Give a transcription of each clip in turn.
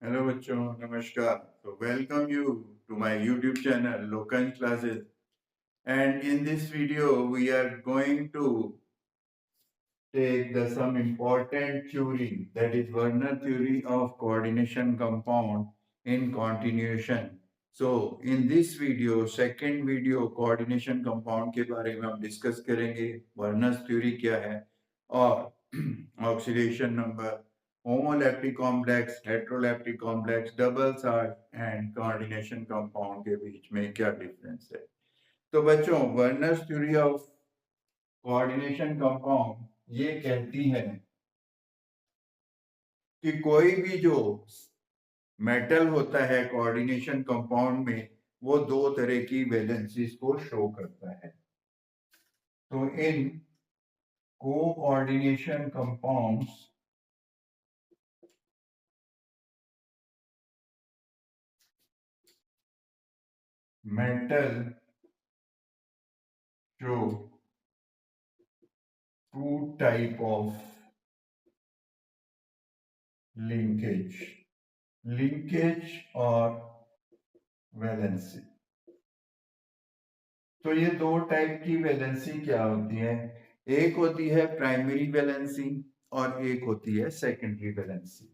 Hello बच्चों, नमस्कार. So welcome you to my YouTube channel Lokansh Classes, and in this video we are going to take some important theory, that is Werner theory of coordination compound in continuation. So in this video, second video, coordination compound के बारे में हम discuss करेंगे. Werner's theory क्या है और oxidation number, homoleptic complex, heteroleptic complex, double charge and coordination compound के बीच में क्या डिफरेंस है. तो बच्चों, Werner's theory of coordination compound ये कहती है कि कोई भी जो मेटल होता है कोऑर्डिनेशन कंपाउंड में, वो दो तरह की वैलेंसीज को शो करता है. तो in coordination compounds metal show two type of linkage और वैलेंसी. तो ये दो टाइप की वैलेंसी क्या होती है? एक होती है प्राइमरी वैलेंसी और एक होती है सेकेंडरी वैलेंसी.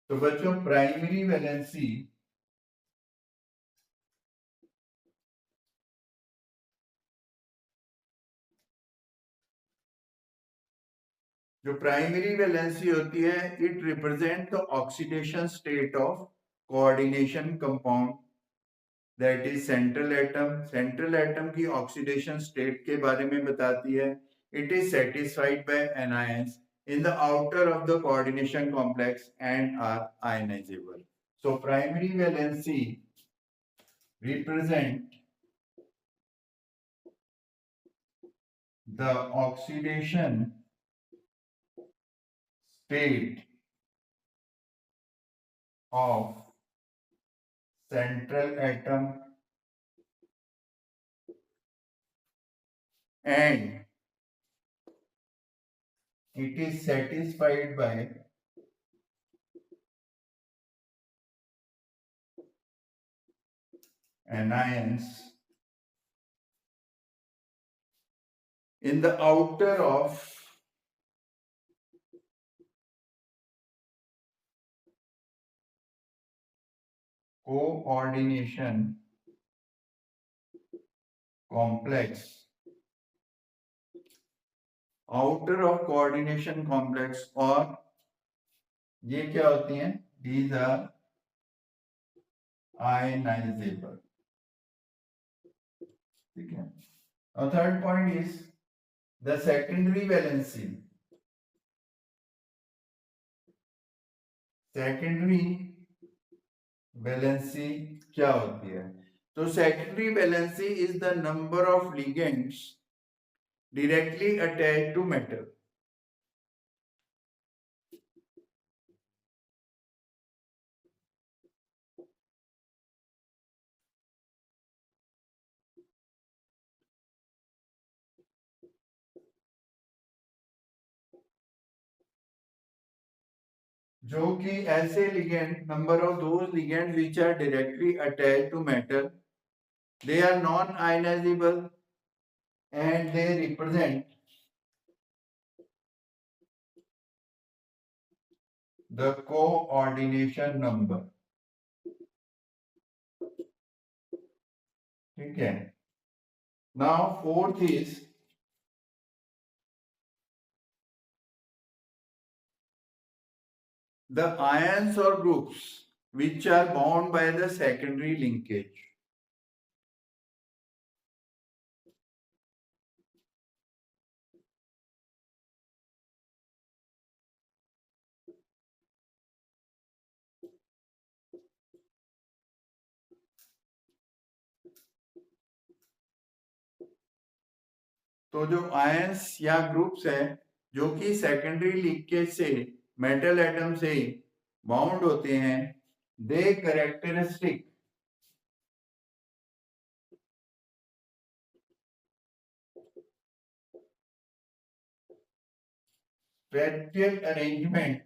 तो बच्चों, प्राइमरी वैलेंसी जो प्राइमरी वैलेंसी होती है, it represent the oxidation state of coordination compound, that is central atom. Central atom की ऑक्सीडेशन स्टेट के बारे में बताती है. It is satisfied by anions in the outer of the coordination complex and are ionizable. So primary valency represent the oxidation state of central atom and it is satisfied by anions in the outer of coordination complex. Outer of coordination complex, और ये क्या होती हैं? These are ionisable. ठीक है. और third point is the secondary valency. Secondary valency क्या होती है? तो secondary valency is the number of ligands directly attached to metal. जो कि ऐसे ligand, number of those ligand which are directly attached to metal, they are non ionizable and they represent the coordination number. ठीक है. Now fourth is the ions or groups which are bound by the secondary linkage. तो जो ions या groups है जो कि secondary linkage से metal atom से बाउंड होते हैं, दे characteristic spatial arrangement,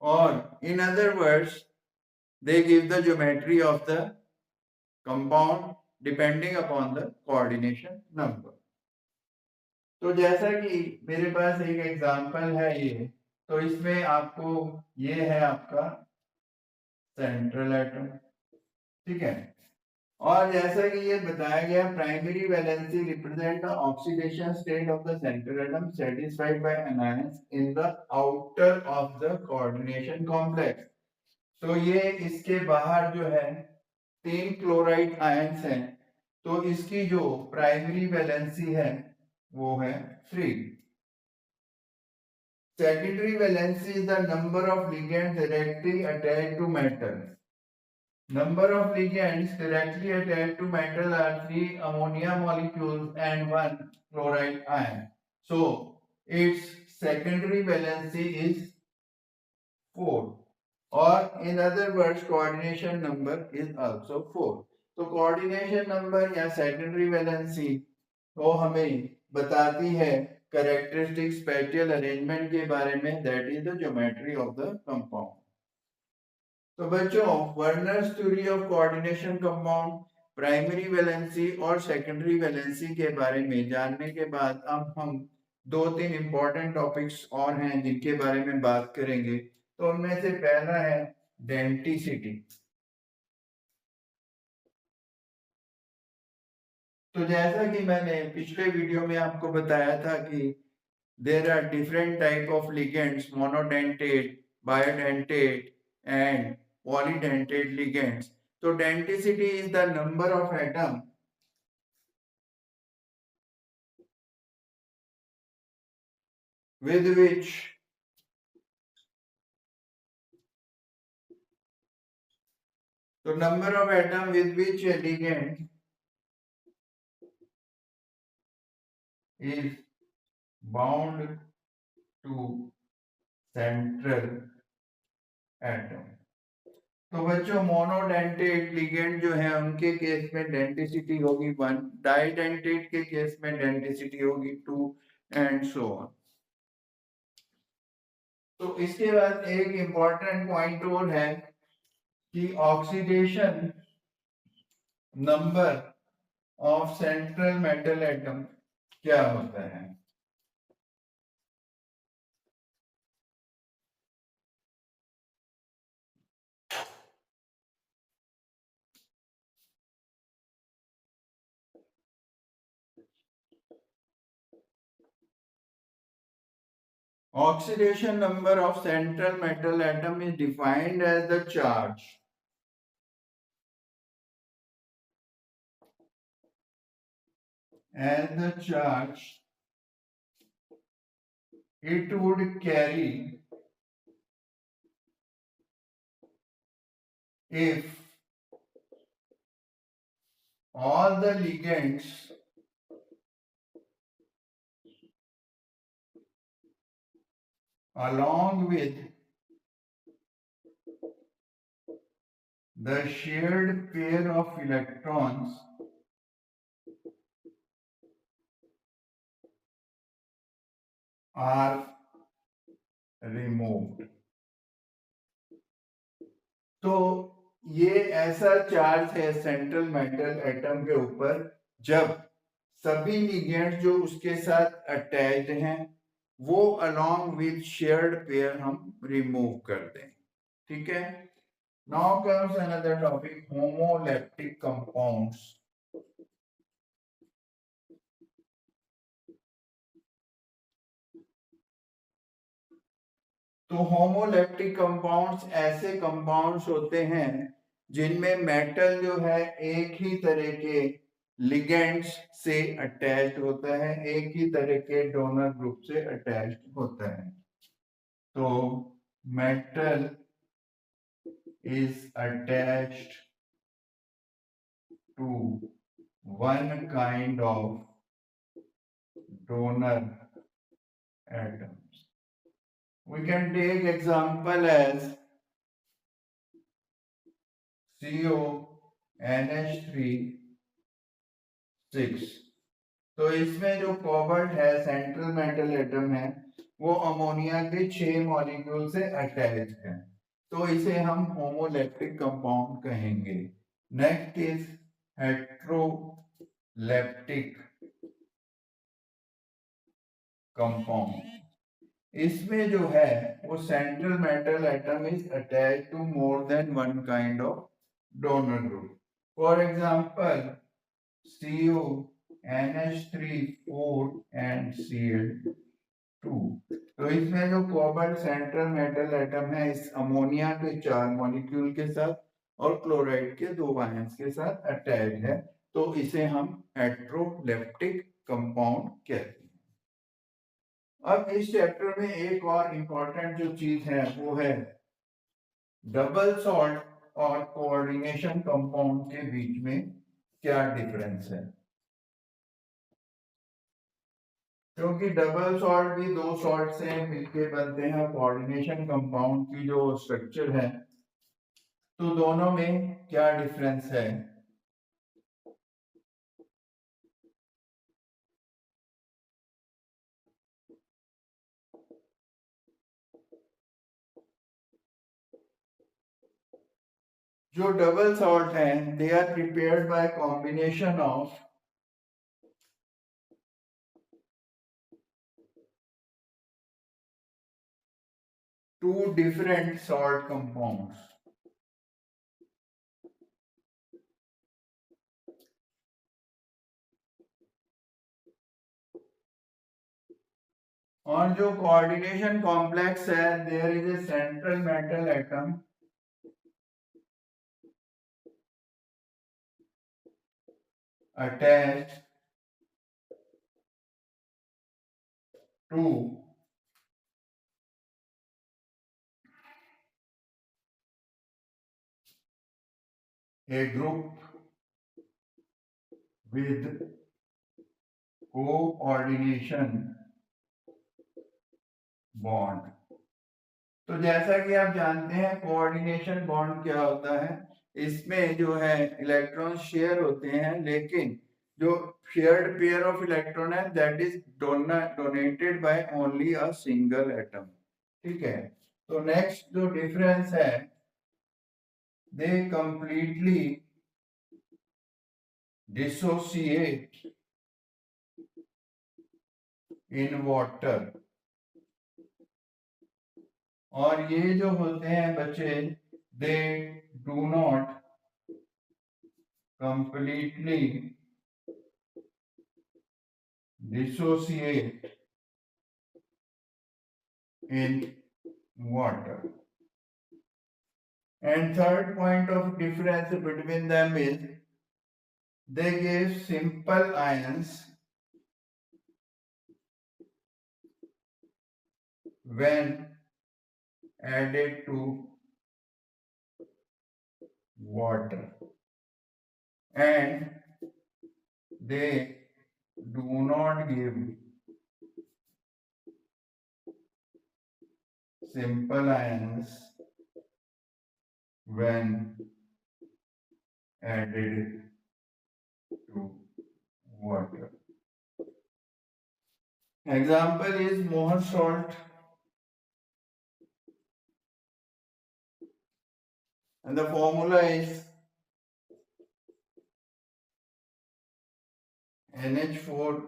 or in other words, they give the geometry of the compound depending upon the coordination number. तो जैसा कि मेरे पास एक एग्जांपल है ये, तो इसमें आपको ये है आपका सेंट्रल एटम, ठीक है। और जैसा कि ये बताया गया, primary valency represent the oxidation state of the central atom satisfied by anions in the outer of the coordination complex. तो ये इसके बाहर जो है 3 क्लोराइड आयंस हैं, तो इसकी जो प्राइमरी वैलेंसी है वो है 3। Secondary valency is the number of ligands directly attached to metal. Number of ligands directly attached to metal are 3 ammonia molecules and 1 chloride ion. So its secondary valency is 4. Or in other words, coordination number is also 4. तो coordination number या secondary valency वो हमें बताती है characteristic spatial arrangement के बारे में, that is the geometry of the compound. तो बच्चों, Werner's theory of coordination compound, primary valency और सेकेंडरी वैलेंसी के बारे में जानने के बाद अब हम 2-3 इंपॉर्टेंट टॉपिक्स और हैं जिनके बारे में बात करेंगे। तो उनमें से पहला है डेंटिसिटी। तो जैसा कि मैंने पिछले वीडियो में आपको बताया था कि there are different type of ligands, monodentate, biodentate and polydentate ligands. So denticity is the number of atom with which a ligand is bound to central atom. तो बच्चों, मोनोडेंटेट लिगेंड जो है उनके केस में डेंटिसिटी होगी 1, डाइडेंटेट के case में denticity होगी 2 एंड सो ऑन। तो इसके बाद एक इंपॉर्टेंट पॉइंट और है कि oxidation number of central metal atom क्या होता है। Oxidation number of central metal atom is defined as the charge it would carry if all the ligands along with the shared pair of electrons are removed. तो ये ऐसा charge है central metal atom के ऊपर जब सभी ligands जो उसके साथ अटैच्ड हैं वो अलोंग विद शेयर्ड पेयर हम रिमूव कर दें, ठीक है। Now comes another topic, homoleptic compounds. तो होमोलैप्टिक कंपाउंड्स ऐसे कंपाउंड्स होते हैं जिनमें मेटल जो है एक ही तरह के लिगेंड्स से अटैच्ड होता है, एक ही तरह के डोनर ग्रुप से अटैच्ड होता है। तो metal is attached to one kind of donor atoms. We can take example as CO, NH3 6। तो इसमें जो कोबाल्ट है सेंट्रल मेटल एटम है वो अमोनिया के 6 मॉलिक्यूल से अटैच है, तो इसे हम होमोलैक्टिक कंपाउंड कहेंगे। Next is heteroleptic compound. इसमें जो है वो central metal atom is attach to more than one kind of donor group. For example CO, NH3, 4 and Cl2। तो इसमें जो कोबाल्ट सेंट्रल मेटल एटम है इस अमोनिया के 4 मॉलिक्यूल के साथ और क्लोराइड के 2 आयंस के साथ अटैच है, तो इसे हम हेट्रोलैप्टिक कंपाउंड कहते हैं। अब इस चैप्टर में एक और इंपॉर्टेंट जो चीज है वो है डबल सॉल्ट और कोऑर्डिनेशन कंपाउंड के बीच में क्या डिफरेंस है। क्योंकि डबल सॉल्ट भी 2 सॉल्ट से मिलके बनते हैं, कोऑर्डिनेशन कंपाउंड की जो स्ट्रक्चर है, तो दोनों में क्या डिफरेंस है। जो डबल सॉल्ट हैं they are prepared by combination of two different salt compounds. और जो कोऑर्डिनेशन कॉम्प्लेक्स है there is a central metal atom attached to a group with coordination bond। तो जैसा कि आप जानते हैं कोऑर्डिनेशन बॉन्ड क्या होता है, इसमें जो है इलेक्ट्रॉन शेयर होते हैं, लेकिन जो शेयर्ड पेयर ऑफ इलेक्ट्रॉन है that is donated by only a single atom. ठीक है, तो नेक्स्ट जो डिफरेंस है दे कंप्लीटली डिसोसिएट इन वाटर। और ये जो होते हैं बच्चे they do not completely dissociate in water। And third point of difference between them is they give simple ions when added to water, and they do not give simple ions when added to water। Example is Mohr salt, and the formula is NH4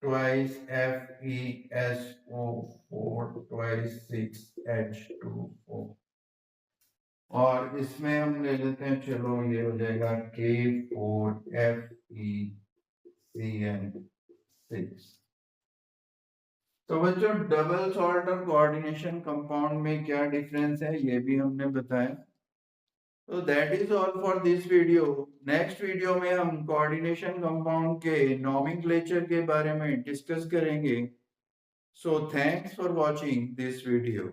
twice FeSO4 twice 6H2O। और इसमें हम ले लेते हैं, चलो ये हो जाएगा K4FeCN6। तो बच्चों डबल सॉल्ट और कोऑर्डिनेशन कंपाउंड में क्या डिफरेंस है ये भी हमने बताया। तो that is all for this video. Next video में हम कोऑर्डिनेशन कंपाउंड के नॉमेनक्लेचर के बारे में डिस्कस करेंगे। So thanks for watching this video.